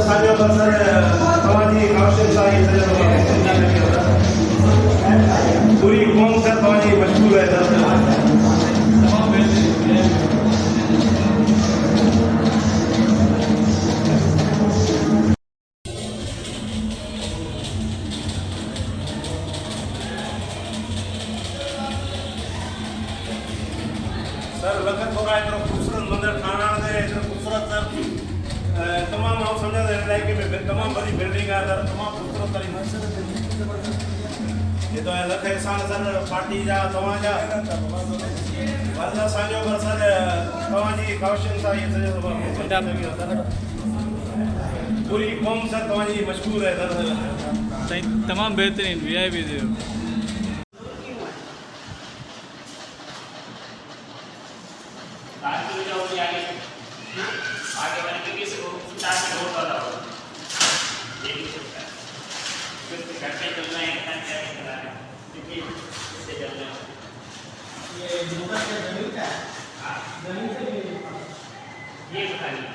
साजो बसर तवाजी काशिफ साहिब पूरी कौम से तवाजी मशहूर है सर लखन थोड़ा इतना खूबसूरत मंदिर ठाणा दे इतना खूबसूरत सर तमाम आप समझा दे इलाके में तमाम बड़ी बिल्डिंग है सर तमाम खूबसूरत तरी मस्जिद ये तो लख इंसान सर पार्टी जा तवा जा वरना साजो पर सर तवाजी काशिफ सा ये सर पूरी कौम सर तवाजी मशहूर है सर तमाम बेहतरीन वीआईपी दे आगे बढ़ने के किसी को चार से वोट डाला होगा ये भी सकता है फिर घर पे चलना है क्या क्या करना है क्योंकि इससे चलना है ये दुकान का जमीन का हाँ जमीन से ये पता नहीं